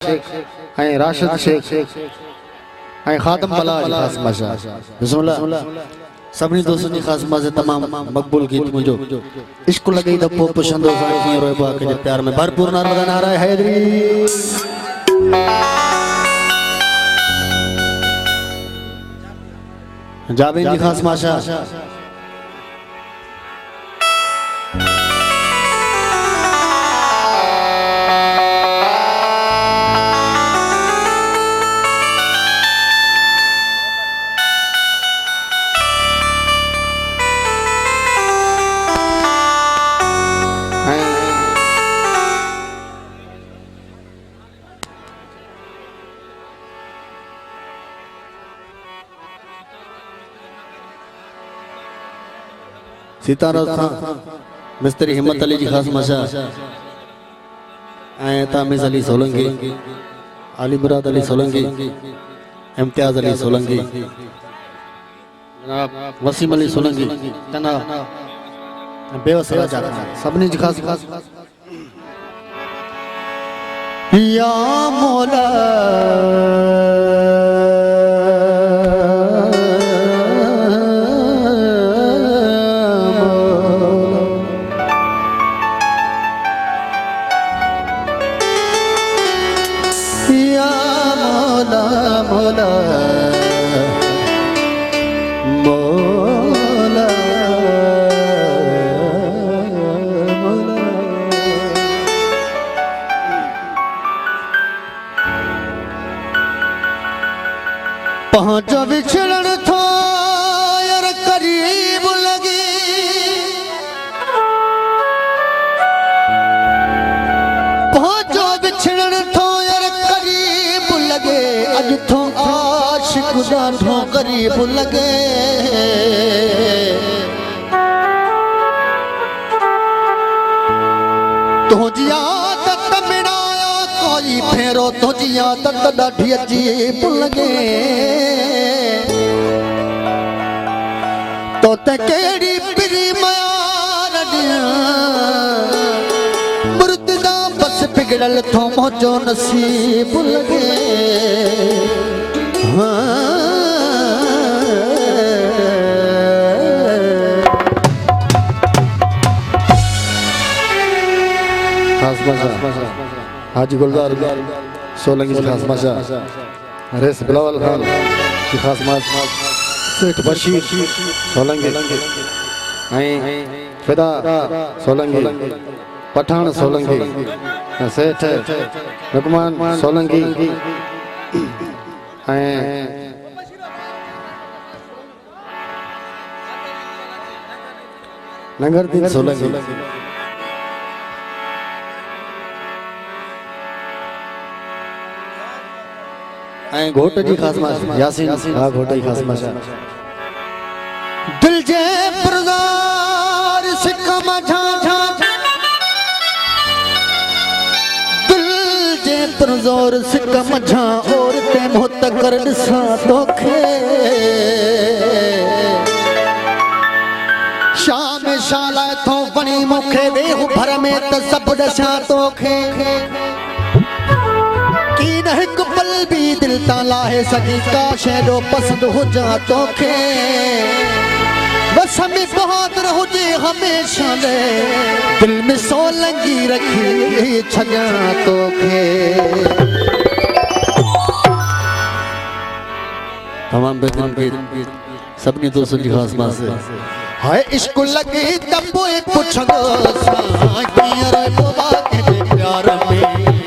ऐं राशिद शेख ऐं खादम बलाल ख़ास माशा बिस्मिल्लाह सभिनी दोस्तनि जी ख़ास माज़े तमाम मक़बूल गीत मुंहिंजो इश्क लॻई त पोइ पुछंदो कीअं रोइबो आहे कंहिंजे प्यार में भरपूर नारा हैदरी जावेद जी ख़ास माशा सीताराम खान मिस्त्री हिम्मत अली जी ख़ास माशा तामीज़ अली सोलंकी अली मुराद अली सोलंकी इम्तियाज़ अली सोलंकी वसीम अली सोलंकी बेवस राजा सभिनी जी ख़ास या मौला पहुंचो बिछड़न थो यार करीब लगी पहुंचो बिछड़न थो यार करीब लगे अज थो आशिक ॾाढो करीब लगे तुझी आदत मिड़ाया कोई फेरो तुझी आदत ॾाढी अजीब लगे तो ते केड़ी पिरी मार मुर्दा बस बिगड़ल थो मुझो नसीब लगे हाजी गुलजार सोलंकी की खास माशा रेस बिलावल खान की खास माशा सेठ बशीर सोलंकी फिदा सोलंकी पठान सोलंकी सेठ रुकमान सोलंकी नगरदीन सोलंकी घोट जी खास माशा यासीन हाँ घोट जी खास माशा दिल जे पुरगार सिकम झा दिल जे पुरजोर सिकम झा और ते मोहत कर ॾिसां तोखे शाम शाला थो वणी मूंखे वेहू भर में त सभु ॾसां तोखे एक पल भी दिल ताला है सगी का शेरो पसंद हो जा तोखे बस हमें बहादुर हो जे हमेशा ले दिल में सोलंकी रखी छजा तोखे तमाम बेहतरीन गीत सभिनी दोस्तनि जी ख़ास मां से हाय इश्क लगी तब पुछंदो सां कीअं रहिबो आहे कंहिंजे प्यार में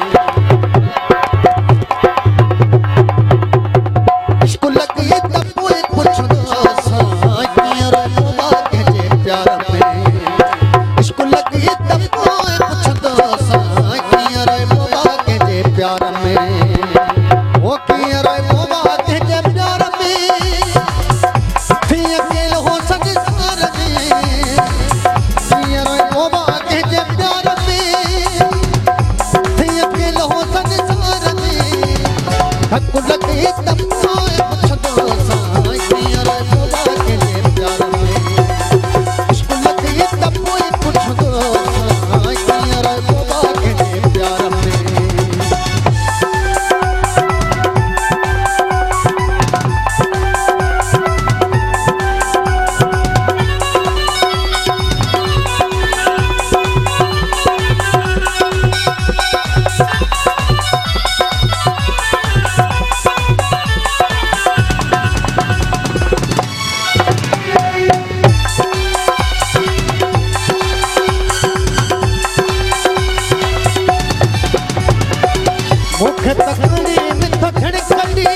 मुखे तकड़ी मिथ खड़कड़ी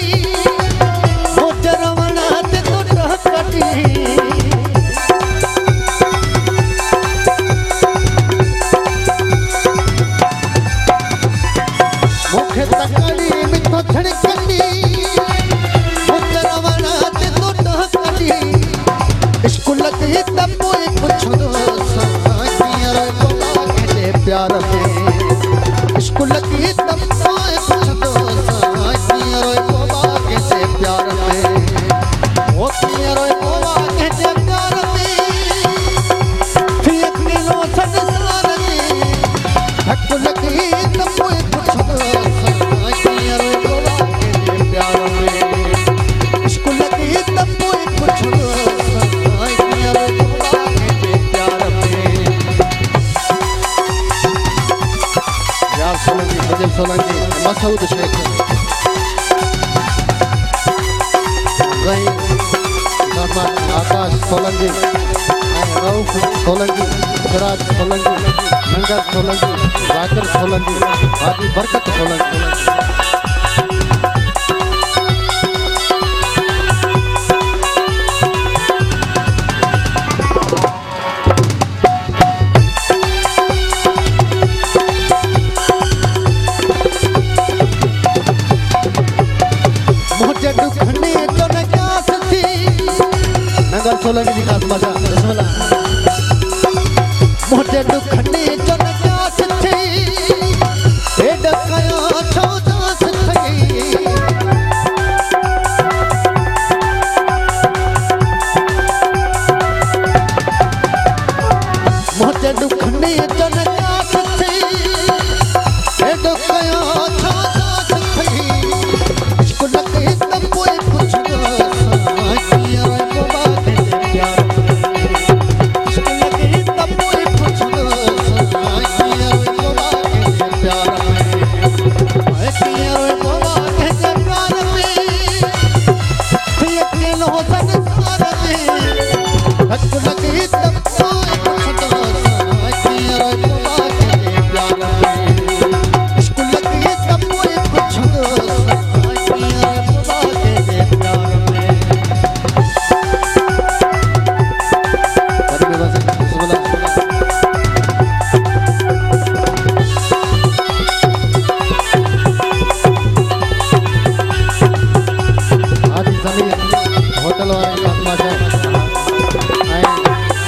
मोजरवना ते तो टहकड़ी मुखे तकड़ी मिथ खड़कड़ी मोजरवना ते तो टहकड़ी इश्क लगी तब कोई पुछदो साईं बोला के प्यार में इश्क लगी तब कोई पुछदो साईं बोला के प्यार में ओ पियर बोला के प्यार में फिर किलो संसार में इश्क लगी तब कोई पुछदो साईं बोला के प्यार में इश्क लगी तब कोई पुछदो सोलंकी मसूद शेख आकाश सोलंकी रऊफ सोलंकी सिराज सोलंकी नंगर सोलंकी जाकिर सोलंकी हाजी बरकत सोलंकी सोलंकी जी खास भाषा बिस्मिल्लाह मुझे दुखने जन प्यास थी ए डकया छौदास थी मुझे दुखने जन प्यास थी ए डकया छौदास थी इश्क लगे तब कोई पुछदो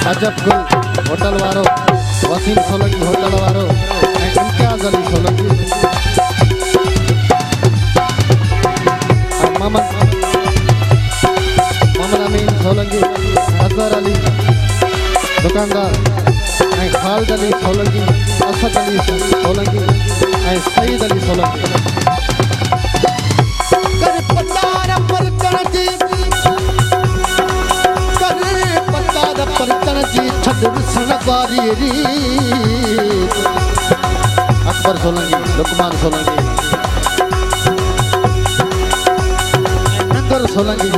अजबगुल होटल वारो वसीम सोलंकी होटल वारो इम्तियाज अली सोलंकी मोहम्मद अमीन सोलंकी अजहर अली दुकानदार खालिद अली सोलंकी असद अली सोलंकी सईद अली सोलंकी अकबर सोलंकी लुकमान सोलंकी नंगर सोलंकी